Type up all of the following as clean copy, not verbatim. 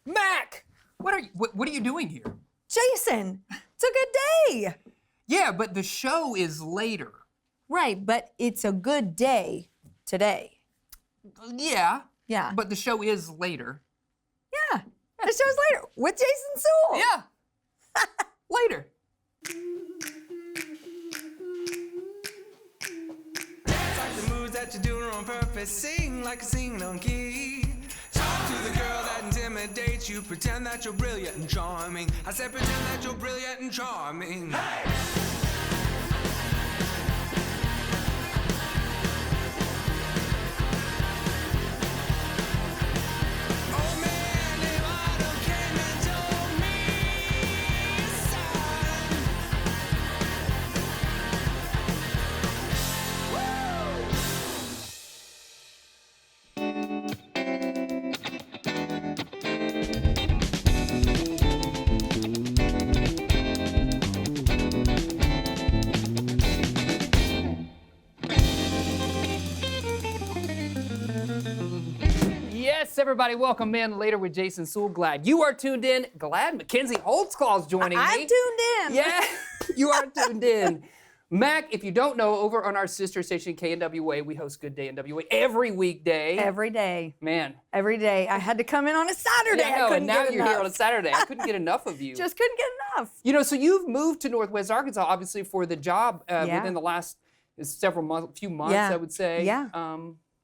Mac! What are you doing here? Jason, it's a good day. Yeah, but the show is later. Right, but it's a good day today. Yeah. Yeah. But the show is later. Yeah, the show's later with Jason Suel. Yeah. Later. Dance like the moves that you're doing on purpose. Sing like a singing on key. Talk to the girl that intimidates you. Pretend that you're brilliant and charming. I said pretend that you're brilliant and charming. Hey! Yes, everybody, welcome in Later with Jason Suel. Glad you are tuned in. Glad Mackenzie Holtzclaw is joining me. I'm tuned in. Yeah, you are tuned in. Mac, if you don't know, over on our sister station, KNWA, we host Good Day NWA every weekday. Every day. Man. Every day. I had to come in on a Saturday. Yeah, I know, and now you're enough. here on a Saturday. I couldn't get enough of you. Just couldn't get enough. You know, so you've moved to Northwest Arkansas, obviously, for the job within the last few months, I would say. Yeah.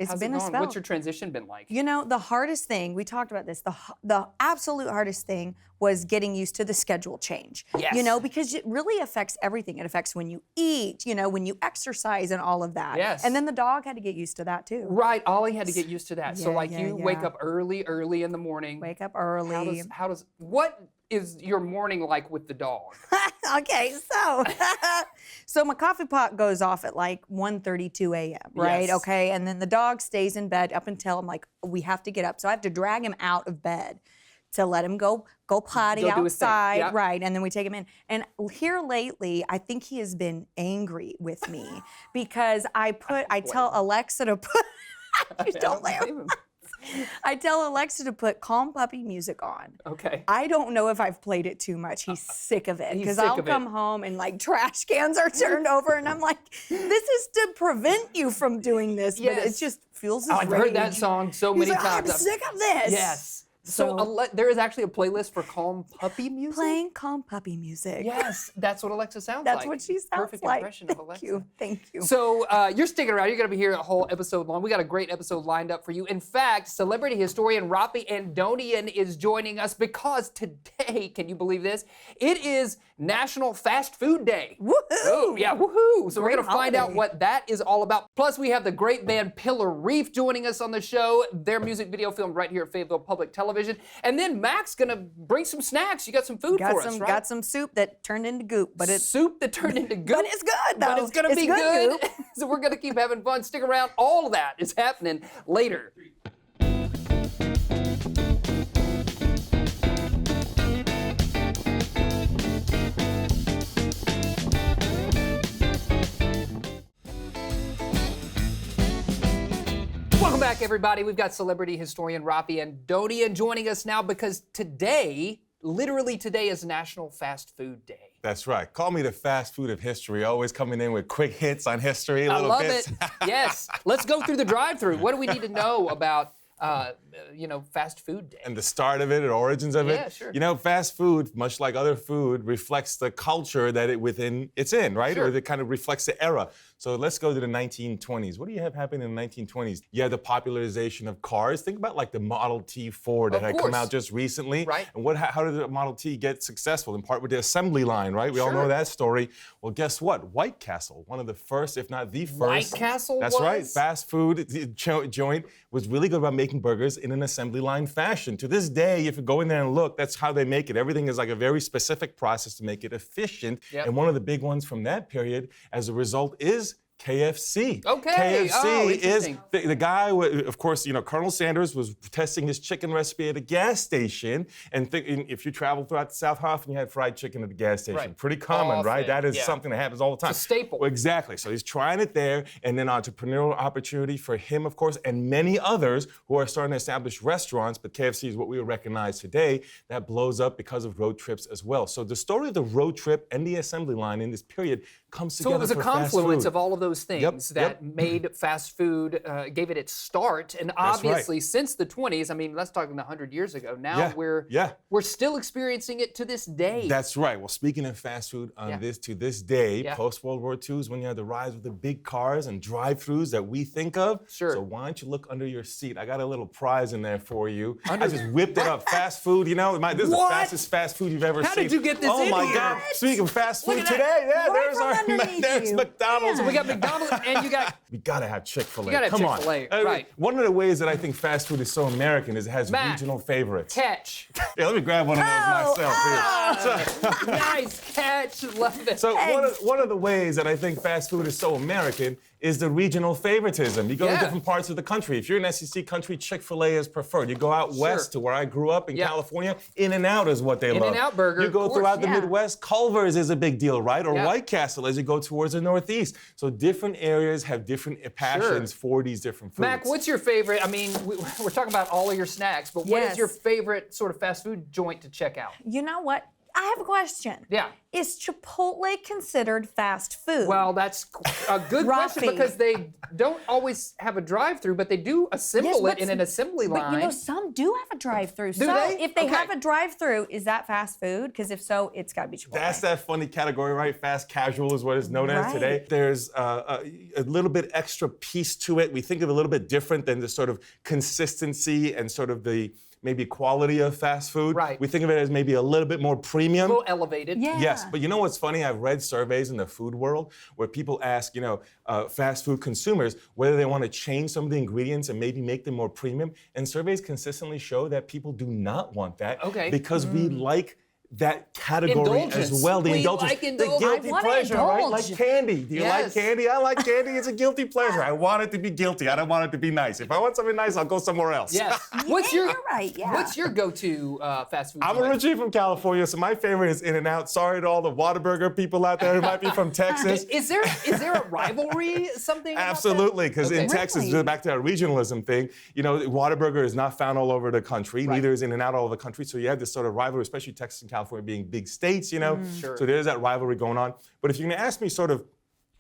How's been it a going? spell. What's your transition been like? You know, the hardest thing, we talked about this, the absolute hardest thing was getting used to the schedule change. Yes. You know, because it really affects everything. It affects when you eat, you know, when you exercise and all of that. Yes. And then the dog had to get used to that too. Right, Ollie had to get used to that. So Yeah, like yeah, you wake yeah. up early in the morning. Wake up early. What is your morning like with the dog? Okay, so my coffee pot goes off at like 1:32 a.m., right? Yes. Okay, and then the dog stays in bed up until I'm like, we have to get up. So I have to drag him out of bed to let him go potty Go do his thing. outside, Yep. right? And then we take him in. And here lately, I think he has been angry with me because I tell Alexa to put. Don't laugh. I tell Alexa to put calm puppy music on. Okay. I don't know if I've played it too much. He's sick of it. He's Because sick I'll of it. come home and like trash cans are turned over and I'm like, this is to prevent you from doing this. But it Yes. just feels his I've heard that rage. song so He's many like, times. I'm sick of this. Yes. So there is actually a playlist for calm puppy music? Playing calm puppy music. Yes, that's what Alexa sounds like. That's what she sounds Perfect like. impression of Alexa. Thank you. So you're sticking around. You're going to be here a whole episode long. We got a great episode lined up for you. In fact, celebrity historian Raffi Andonian is joining us because today, can you believe this? It is National Fast Food Day. Woohoo! Oh, yeah, woohoo! So we're Great going to find out holiday. what that is all about. Plus, we have the great band Pillar Reef joining us on the show. Their music video filmed right here at Fayetteville Public Television. And then Mac's going to bring some snacks. You got some food for us, right? Got some soup that turned into goop, but it's Soup that turned into goop. But it's good, though. But it's gonna be It's good good. So we're gonna keep having fun. Stick around. All of that is happening later. Welcome back, everybody. We've got celebrity historian Raffi Andonian joining us now because today, literally today, is National Fast Food Day. That's right. Call me the fast food of history. Always coming in with quick hits on history, I little love bits. it. Yes. Let's go through the drive-through. What do we need to know about, Fast Food Day? And the start of it, and origins of it. Yeah, sure. You know, fast food, much like other food, reflects the culture that it's in, right? Sure. Or it kind of reflects the era. So let's go to the 1920s. What do you have happening in the 1920s? You have the popularization of cars. Think about like the Model T Ford that Of had course. come out just recently. Right. And how did the Model T get successful? In part with the assembly line, right? We all Sure. know that story. Well, guess what? White Castle, one of the first, if not the first. White Castle That's right. was? Fast food joint was really good about making burgers in an assembly line fashion. To this day, if you go in there and look, that's how they make it. Everything is like a very specific process to make it efficient. Yep. And one of the big ones from that period, as a result, is KFC. Okay. KFC Oh, is interesting. the guy, of course, Colonel Sanders was testing his chicken recipe at a gas station. And if you travel throughout the South, how often you had fried chicken at the gas station? Right. Pretty common, right? Often, That is yeah. something that happens all the time. It's a staple. Well, exactly. So he's trying it there, and then entrepreneurial opportunity for him, of course, and many others who are starting to establish restaurants. But KFC is what we would recognize today. That blows up because of road trips as well. So the story of the road trip and the assembly line in this period comes together. So it was a for fast confluence food. of all of those things that made fast food, gave it its start. And obviously, since the 20s, I mean, let's talk 100 years ago. Now we're still experiencing it to this day. That's right. Well, speaking of fast food, to this day, post World War II is when you had the rise of the big cars and drive-thrus that we think of. Sure. So why don't you look under your seat? I got a little prize in there for you. I just whipped it up. Fast food, this is the fastest fast food you've ever seen. How did you get this in Oh my here? God! Speaking of fast food Look at today, underneath there's you. McDonald's. So we got McDonald's and you got We gotta have Chick-fil-A. You gotta have Come on. Chick-fil-A, right. One of the ways that I think fast food is so American is it has Mac, regional favorites. catch. Yeah, let me grab one of those myself. Here. Nice catch. Love it. So one of the ways that I think fast food is so American is the regional favoritism. You go to different parts of the country. If you're in SEC country, Chick-fil-A is preferred. You go out west to where I grew up in California, In-N-Out is what they love. In-N-Out burger, You go of course, throughout the Midwest, Culver's is a big deal, right? Or White Castle as you go towards the Northeast. So different areas have different passions for these different foods. Mac, what's your favorite? I mean, we're talking about all of your snacks, but what is your favorite sort of fast food joint to check out? You know what? I have a question. Yeah. Is Chipotle considered fast food? Well, that's a good question Raffi. because they don't always have a drive-through, but they do assemble it in an assembly line. But you know, some do have a drive-through. Do so they? if they Okay. have a drive-through, is that fast food? Because if so, it's got to be Chipotle. That's that funny category, right? Fast casual is what it's known as Right. today. There's a little bit extra piece to it. We think of it a little bit different than the sort of consistency and sort of the maybe quality of fast food. Right. We think of it as maybe a little bit more premium. A little elevated. Yeah. Yes, but you know what's funny? I've read surveys in the food world where people ask, fast food consumers whether they want to change some of the ingredients and maybe make them more premium. And surveys consistently show that people do not want that because we like that category Indulgence. as well. The We indulgence, like the indulgence. guilty I wanna pleasure, right? indulge. Like candy. Do you like Yes. candy? I like candy. It's a guilty pleasure. I want it to be guilty. I don't want it to be nice. If I want something nice, I'll go somewhere else. Yes. You're right, yeah. What's your go-to fast food I'm joint? originally from California, so my favorite is In-N-Out. Sorry to all the Whataburger people out there who might be from Texas. Is there a rivalry, something? about that? Absolutely, because in Okay. Texas, Really? back to our regionalism thing, Whataburger is not found all over the country. Right. Neither is In-N-Out all over the country. So you have this sort of rivalry, especially Texas and California being big states, Sure. So there's that rivalry going on. But if you're gonna ask me sort of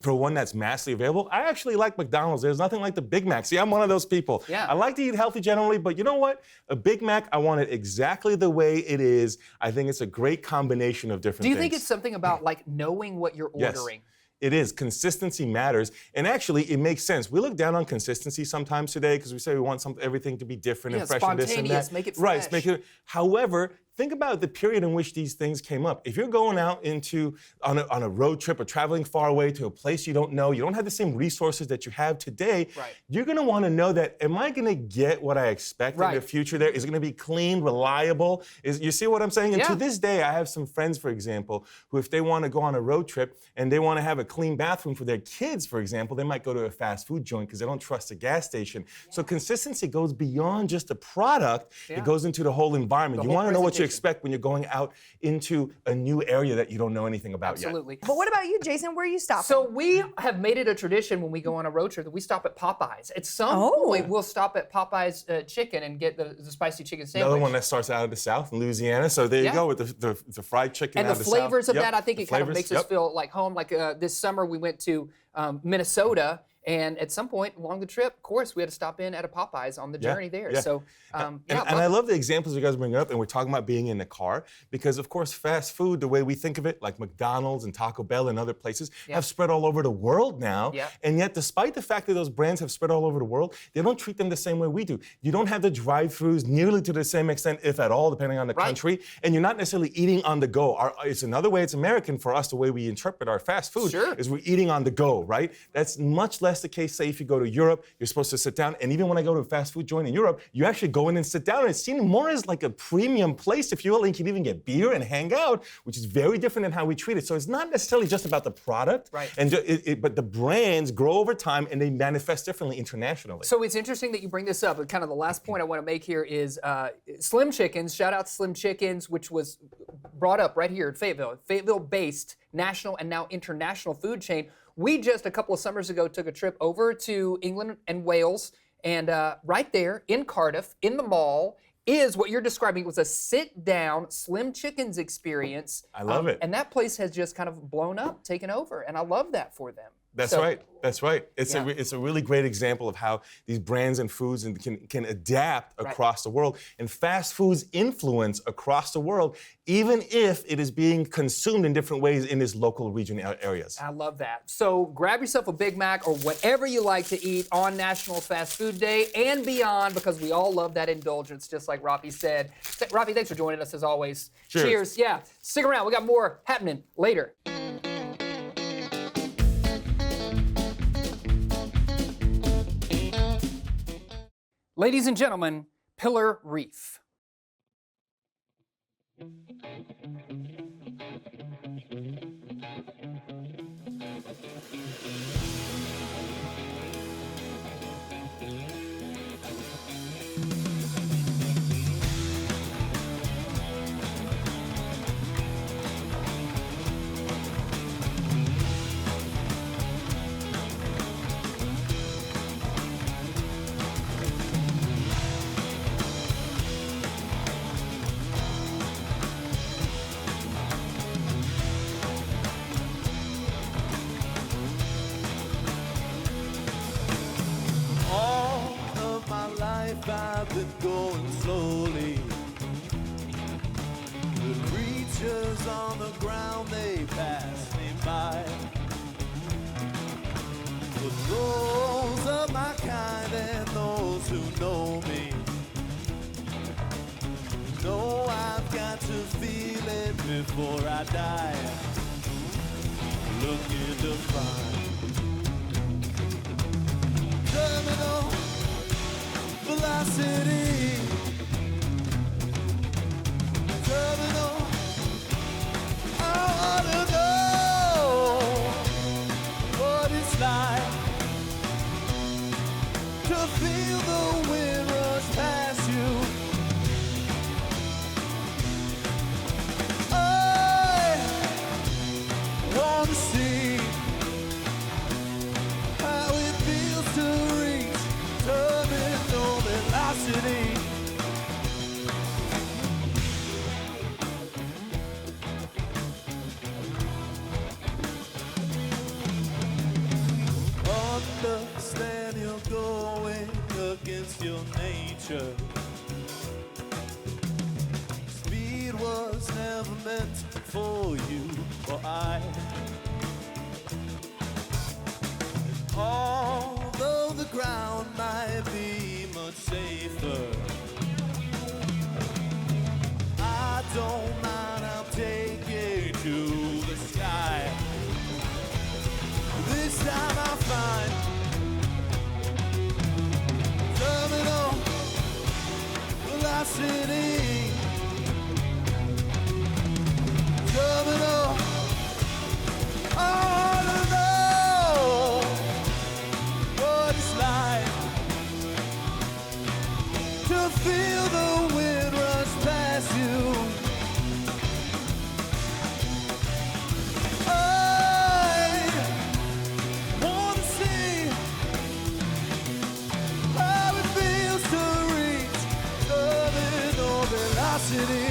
for one that's massively available, I actually like McDonald's. There's nothing like the Big Mac. See, I'm one of those people. Yeah. I like to eat healthy generally, but you know what? A Big Mac, I want it exactly the way it is. I think it's a great combination of different Do you things. think it's something about like knowing what you're Yes. ordering? It is. Consistency matters. And actually, it makes sense. We look down on consistency sometimes today because we say we want everything to be different and fresh and this and that. Spontaneous, make it Right. fresh. Make it. However, think about the period in which these things came up. If you're going out on a road trip or traveling far away to a place you don't know, you don't have the same resources that you have today, Right. you're going to want to know that, am I going to get what I expect in the Right. future there? Is it going to be clean, reliable? You see what I'm saying? And Yeah. to this day, I have some friends, for example, who if they want to go on a road trip and they want to have a clean bathroom for their kids, for example, they might go to a fast food joint because they don't trust a gas station. So consistency goes beyond just the product. It goes into the whole environment. The You whole want to know what you presentation. expect when you're going out into a new area that you don't know anything about Absolutely. But what about you, Jason? Where are you stopping? So we have made it a tradition when we go on a road trip that we stop at Popeyes. At some point, we'll stop at Popeyes chicken and get the spicy chicken yet. sandwich. Another one that starts out of the South in Louisiana. So there you go with the fried chicken and out the of the South. flavors of Yep, that, I think the it kind of flavors, makes us yep. feel like home. Like this summer, we went to Minnesota, and at some point along the trip, of course, we had to stop in at a Popeyes on the journey there. yeah. So, And I love the examples you guys bring up, and we're talking about being in the car, because of course, fast food, the way we think of it, like McDonald's and Taco Bell and other places, have spread all over the world now. Yeah. And yet, despite the fact that those brands have spread all over the world, they don't treat them the same way we do. You don't have the drive-thrus nearly to the same extent, if at all, depending on the country, and you're not necessarily eating on the go. It's another way it's American for us, the way we interpret our fast food, Sure. is we're eating on the go, right? That's much less less the case, say, if you go to Europe, you're supposed to sit down. And even when I go to a fast food joint in Europe, you actually go in and sit down. And it's seen more as like a premium place, if you will. And you can even get beer and hang out, which is very different than how we treat it. So it's not necessarily just about the product, right? And but the brands grow over time and they manifest differently internationally. So it's interesting that you bring this up. But kind of the last point I want to make here is Slim Chickens. Shout out to Slim Chickens, which was brought up right here in Fayetteville. Fayetteville-based national and now international food chain. We just a couple of summers ago took a trip over to England and Wales, and right there in Cardiff, in the mall, is what you're describing. It was a sit-down Slim Chickens experience. I love it. And that place has just kind of blown up, taken over, and I love that for them. That's right. That's right. It's a really great example of how these brands and foods can adapt across the world. And fast foods influence across the world, even if it is being consumed in different ways in its local region areas. I love that. So grab yourself a Big Mac or whatever you like to eat on National Fast Food Day and beyond, because we all love that indulgence, just like Raffi said. Raffi, thanks for joining us as always. Cheers. Yeah. Stick around. We got more happening later. Ladies and gentlemen, Pillar Reef. I've been going slowly. The creatures on the ground, they pass me by. But those of my kind and those who know me know I've got to feel it before I die. Looking to find terminal velocity, terminal. I wanna know what it's like to feel the wind rush past you. I wanna see how it feels to reach terminal velocity. Understand you're going against your nature. Speed was never meant for you or I. Although the ground might be much safer, I don't mind, I'll take it to the sky. This time I'll find terminal velocity. Terminal. I wanna know what it's like to feel the wind rush past you. I wanna see how it feels to reach terminal velocity.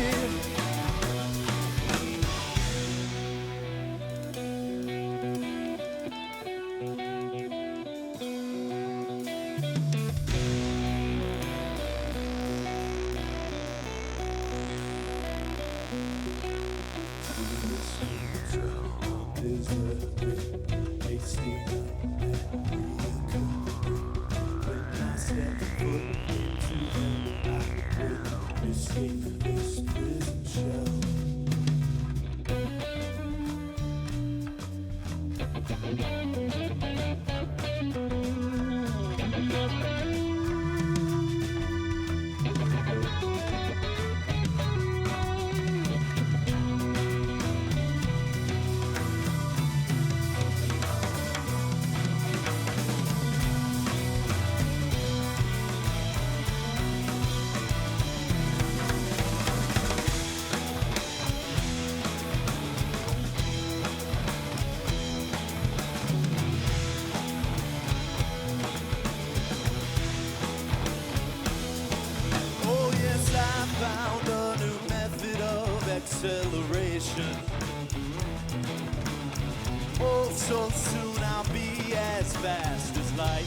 So soon I'll be as fast as light.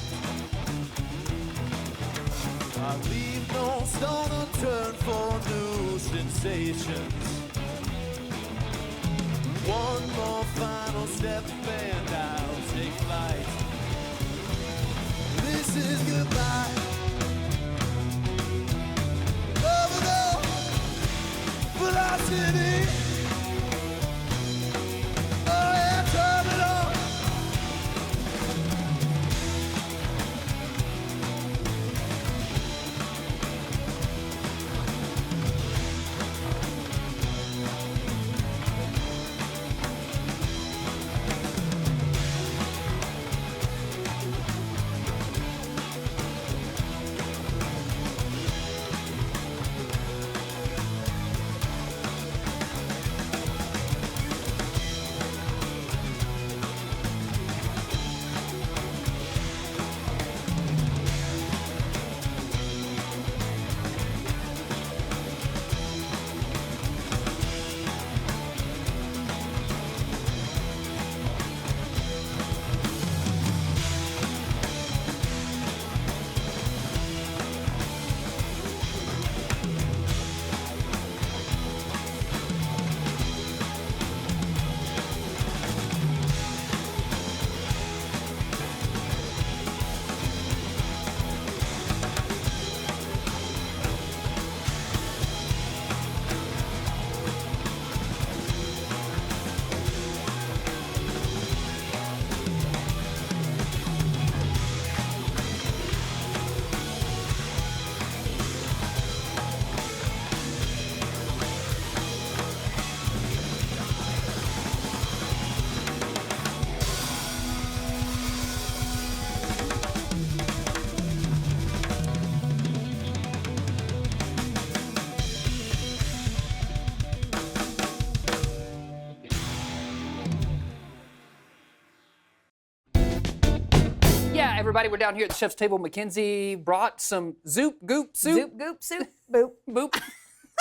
I leave no stone unturned for new sensations. One more final step and I'll take flight. This is goodbye. Over the velocity. Oh yeah, terminal. Yeah, everybody, we're down here at the chef's table. Mackenzie brought some zoop goop soup. Zoop, goop, soup, boop. Boop.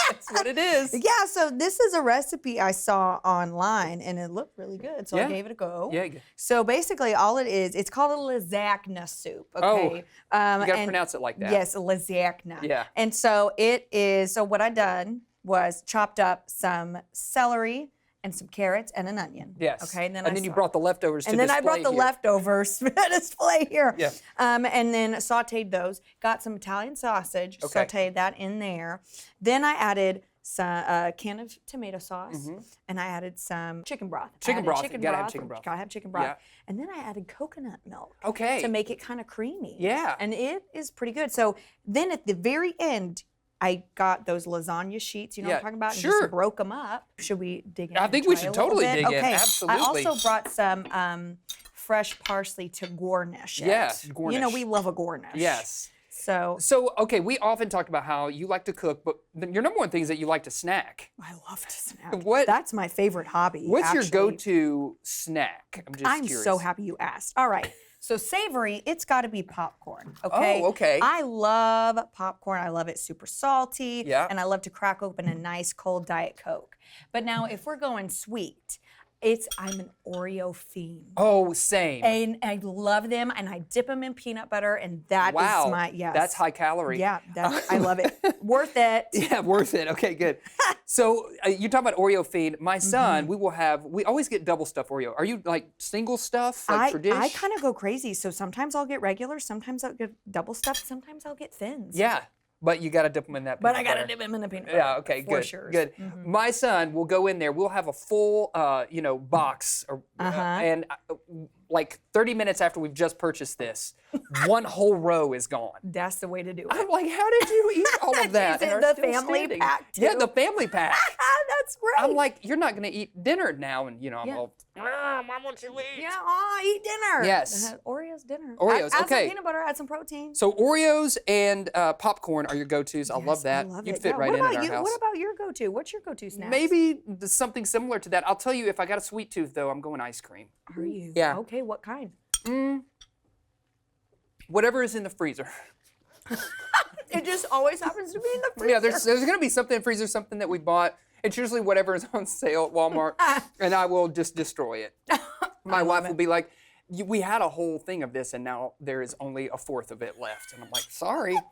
That's what it is. Yeah, so this is a recipe I saw online and it looked really good, so Yeah. I gave it a go. Yeah. So basically all it is, it's called a lasagna soup, Oh, okay? you gotta and- pronounce it like that. Yes, lasagna. Yeah. And so it is, so what I done was chopped up some celery and some carrots and an onion. Yes. Okay, and then you brought the leftovers to and then I brought display the here. leftovers to display here. Yeah. And then sauteed those. Got some Italian sausage, Okay. sauteed that in there. Then I added a can of tomato sauce, and I added some chicken broth. I Chicken added broth. You gotta have chicken broth. Gotta have chicken broth. Yeah. And then I added coconut milk. Okay. To make it kind of creamy. Yeah. And it is pretty good. So then at the very end, I got those lasagna sheets, you know what Yeah, I'm talking about? And sure. just broke them up. Should we dig in? I and think we try should a little totally bit? dig in. Okay. Absolutely. I also brought some fresh parsley to garnish it. Yeah, You know, garnish. we love a garnish. Yes. So Okay, we often talk about how you like to cook, but your number one thing is that you like to snack. I love to snack. What- That's my favorite hobby. What's your actually. go-to snack? I'm just I'm curious. so happy you asked. All right. So savory, it's got to be popcorn. Okay. Oh, okay. I love popcorn. I love it super salty. Yeah. And I love to crack open a nice cold Diet Coke. But now, if we're going sweet, I'm an Oreo fiend. Oh, same. And I love them, and I dip them in peanut butter, and that is Wow. my yes. That's high calorie. Yeah, I love it. Worth it. Yeah, worth it. Okay, good. So you talk about Oreo fiend. My son, Mm-hmm. we always get double stuffed Oreo. Are you like single stuff, like tradition? I kind of go crazy. So sometimes I'll get regular, sometimes I'll get double stuffed, sometimes I'll get thins. Yeah, but you got to dip them in that. But peanut I gotta butter. dip them in the peanut butter. Yeah. Okay. For Good. sure. Good. My son will go in there. We'll have a full, box, and like 30 minutes after we've just purchased this, one whole row is gone. That's the way to do it. I'm like, how did you eat all of that? Is and it are the still family standing? pack, Yeah, too? the family pack. That's great. I'm like, you're not gonna eat dinner now, and I'm Yeah. all. Mom, what you eat? yeah, eat dinner. Yes. Oreos dinner. Oreos, Add okay. some peanut butter, add some protein. So Oreos and popcorn are your go-tos. I love Yes, that. I love You'd it. fit Yeah. right What in about at our you? house. What about your go-to? What's your go-to snack? Maybe something similar to that. I'll tell you, if I got a sweet tooth, though, I'm going ice cream. Are you? Yeah. Okay, what kind? Whatever is in the freezer. It just always happens to be in the freezer. Yeah, there's going to be something in the freezer, something that we bought. It's usually whatever is on sale at Walmart, and I will just destroy it. My wife will be like, we had a whole thing of this and now there is only a fourth of it left. And I'm like, sorry. It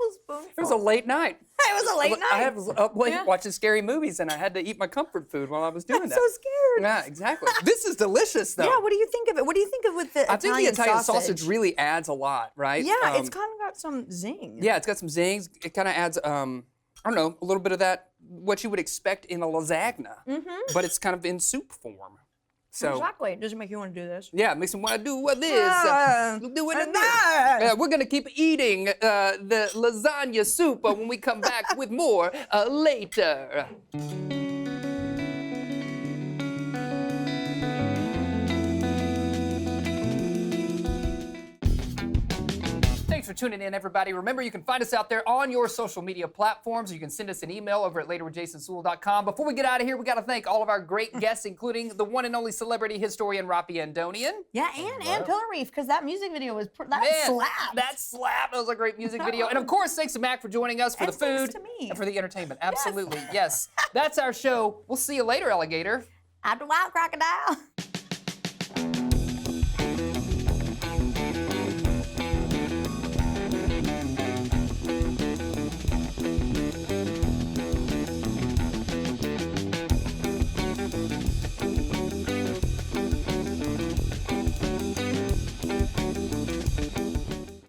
was a late night. It was a late night. I was up late watching scary movies and I had to eat my comfort food while I was doing I'm that. so scared. Yeah, exactly. This is delicious though. Yeah, what do you think of it? What do you think of with the I think the Italian sausage really adds a lot, right? Yeah, it's kind of got some zing. Yeah, it's got some zings. It kind of adds, I don't know, a little bit of that, what you would expect in a lasagna, but it's kind of in soup form. So, Exactly. It doesn't make you want to do this. yeah, it makes me want to do this. Do it this. We're going to keep eating the lasagna soup when we come back with more later. Thanks for tuning in, everybody. Remember, you can find us out there on your social media platforms. You can send us an email over at laterwithjasonsuel.com. Before we get out of here, we got to thank all of our great guests, including the one and only celebrity historian, Raffi Andonian. Yeah, and Pillar Reef, because that music video was that slapped. That slapped. That was a great music video. And of course, thanks to Mac for joining us for And the food thanks to me. and for the entertainment. Absolutely, yes. That's our show. We'll see you later, alligator. After a while, crocodile.